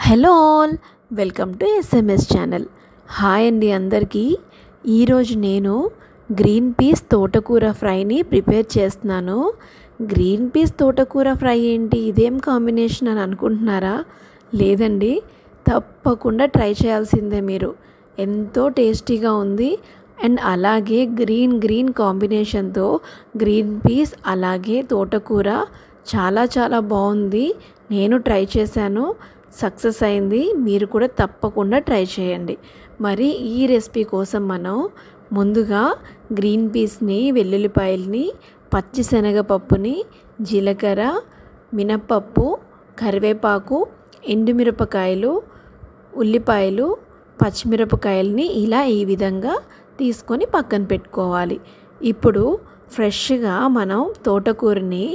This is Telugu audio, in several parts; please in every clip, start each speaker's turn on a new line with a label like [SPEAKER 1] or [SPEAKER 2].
[SPEAKER 1] Hello all, welcome to SMS channel. Hi అండి అందరికీ. ఈరోజు నేను గ్రీన్ పీస్ తోటకూర ఫ్రైని ప్రిపేర్ చేస్తున్నాను. గ్రీన్ పీస్ తోటకూర ఫ్రై ఏంటి, ఇదేం కాంబినేషన్ అని అనుకుంటున్నారా? లేదండి, తప్పకుండా ట్రై చేయాల్సిందే మీరు. ఎంతో టేస్టీగా ఉంది. అండ్ అలాగే గ్రీన్ కాంబినేషన్తో గ్రీన్ పీస్ అలాగే తోటకూర చాలా చాలా బాగుంది. నేను ట్రై చేశాను, సక్సెస్ అయింది. మీరు కూడా తప్పకుండా ట్రై చేయండి. మరి ఈ రెసిపీ కోసం మనం ముందుగా గ్రీన్ పీస్ని, వెల్లుల్లిపాయల్ని, పచ్చిశనగపప్పుని, జీలకర్ర, మినప్పప్పు, కరివేపాకు, ఎండుమిరపకాయలు, ఉల్లిపాయలు, పచ్చిమిరపకాయలని ఇలా ఈ విధంగా తీసుకొని పక్కన పెట్టుకోవాలి. ఇప్పుడు ఫ్రెష్గా మనం తోటకూరని,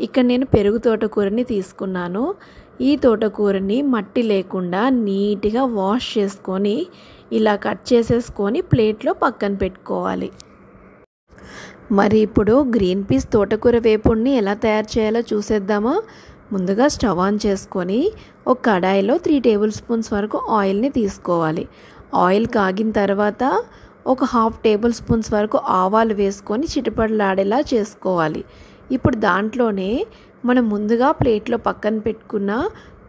[SPEAKER 1] ఇక్కడ నేను పెరుగు తోటకూరని తీసుకున్నాను. ఈ తోటకూరని మట్టి లేకుండా నీట్గా వాష్ చేసుకొని ఇలా కట్ చేసేసుకొని ప్లేట్లో పక్కన పెట్టుకోవాలి. మరి ఇప్పుడు గ్రీన్ పీస్ తోటకూర వేపుడిని ఎలా తయారు చేయాలో చూసేద్దామా? ముందుగా స్టవ్ ఆన్ చేసుకొని ఒక కడాయిలో 3 టేబుల్ స్పూన్స్ వరకు ఆయిల్ని తీసుకోవాలి. ఆయిల్ కాగిన తర్వాత ఒక 1/2 టేబుల్ స్పూన్స్ వరకు ఆవాలు వేసుకొని చిటపటలాడేలా చేసుకోవాలి. ఇప్పుడు దాంట్లోనే మనం ముందుగా ప్లేట్లో పక్కన పెట్టుకున్న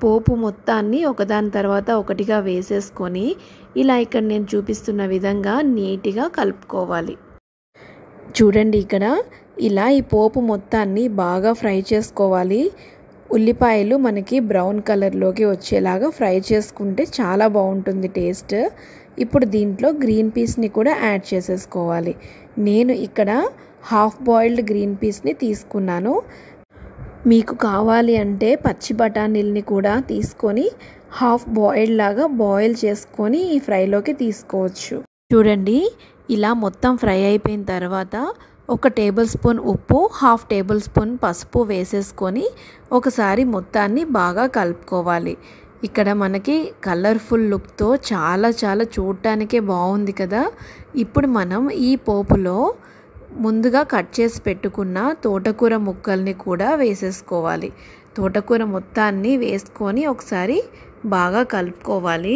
[SPEAKER 1] పోపు మొత్తాన్ని ఒకదాని తర్వాత ఒకటిగా వేసేసుకొని ఇలా ఇక్కడ నేను చూపిస్తున్న విధంగా నీట్గా కలుపుకోవాలి. చూడండి, ఇక్కడ ఇలా ఈ పోపు మొత్తాన్ని బాగా ఫ్రై చేసుకోవాలి. ఉల్లిపాయలు మనకి బ్రౌన్ కలర్లోకి వచ్చేలాగా ఫ్రై చేసుకుంటే చాలా బాగుంటుంది టేస్ట్. ఇప్పుడు దీంట్లో గ్రీన్ పీస్ని కూడా యాడ్ చేసేసుకోవాలి. నేను ఇక్కడ హాఫ్ బాయిల్డ్ గ్రీన్ పీస్ని తీసుకున్నాను. మీకు కావాలి అంటే పచ్చి బఠానీల్ని కూడా తీసుకొని హాఫ్ బాయిల్డ్ లాగా బాయిల్ చేసుకొని ఈ ఫ్రైలోకి తీసుకోవచ్చు. చూడండి, ఇలా మొత్తం ఫ్రై అయిపోయిన తర్వాత 1 టేబుల్ స్పూన్ ఉప్పు, 1/2 టేబుల్ స్పూన్ పసుపు వేసేసుకొని ఒకసారి మొత్తాన్ని బాగా కలుపుకోవాలి. ఇక్కడ మనకి కలర్ఫుల్ లుక్తో చాలా చూడటానికే బాగుంది కదా. ఇప్పుడు మనం ఈ పోపులో ముందుగా కట్ చేసి పెట్టుకున్న తోటకూర ముక్కల్ని కూడా వేసేసుకోవాలి. తోటకూర మొత్తాన్ని వేసుకొని ఒకసారి బాగా కలుపుకోవాలి.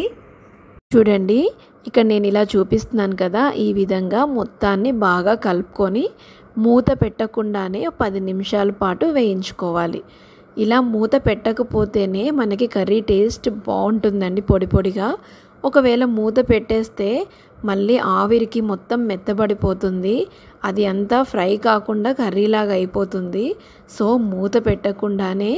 [SPEAKER 1] చూడండి, ఇక్కడ నేను ఇలా చూపిస్తున్నాను కదా, ఈ విధంగా మొత్తాన్ని బాగా కలుపుకొని మూత పెట్టకుండానే 10 నిమిషాల పాటు వేయించుకోవాలి. ఇలా మూత పెట్టకపోతేనే మనకి కర్రీ టేస్ట్ బాగుంటుందండి, పొడి పొడిగా. ఒకవేళ మూత పెట్టేస్తే మళ్ళీ ఆవిరికి మొత్తం మెత్తబడిపోతుంది, అది అంతా ఫ్రై కాకుండా కర్రీలాగా అయిపోతుంది. సో మూత పెట్టకుండానే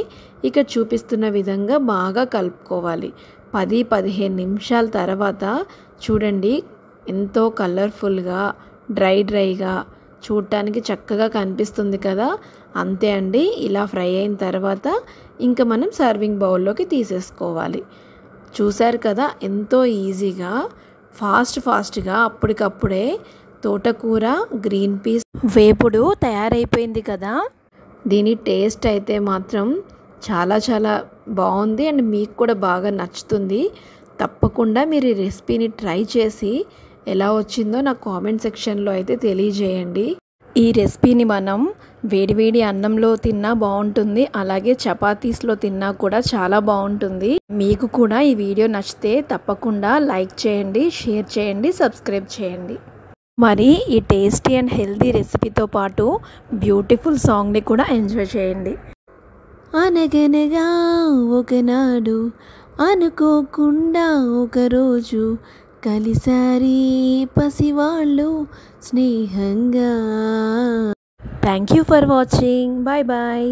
[SPEAKER 1] ఇక చూపిస్తున్న విధంగా బాగా కలుపుకోవాలి. 10-15 నిమిషాల తర్వాత చూడండి, ఎంతో కలర్ఫుల్గా డ్రైగా చూడటానికి చక్కగా కనిపిస్తుంది కదా. అంతే అండి, ఇలా ఫ్రై అయిన తర్వాత ఇంకా మనం సర్వింగ్ బౌల్లోకి తీసేసుకోవాలి. చూశారు కదా, ఎంతో ఈజీగా ఫాస్ట్గా అప్పటికప్పుడే తోటకూర గ్రీన్ పీస్ వేపుడు తయారైపోయింది కదా. దీని టేస్ట్ అయితే మాత్రం చాలా బాగుంది అండ్ మీకు కూడా బాగా నచ్చుతుంది. తప్పకుండా మీరు ఈ రెసిపీని ట్రై చేసి ఎలా వచ్చిందో నాకు కామెంట్ సెక్షన్లో అయితే తెలియజేయండి. ఈ రెసిపీని మనం వేడివేడి అన్నంలో తిన్నా బాగుంటుంది, అలాగే చపాతీస్లో తిన్నా కూడా చాలా బాగుంటుంది. మీకు కూడా ఈ వీడియో నచ్చితే తప్పకుండా లైక్ చేయండి, షేర్ చేయండి, సబ్స్క్రైబ్ చేయండి. మరి ఈ టేస్టీ అండ్ హెల్తీ రెసిపీతో పాటు బ్యూటిఫుల్ సాంగ్ని కూడా ఎంజాయ్ చేయండి. అనగనగా ఒకనాడు అనుకోకుండా ఒకరోజు కలిసారి పసివాళ్ళు స్నేహంగా. Thank you for watching. Bye.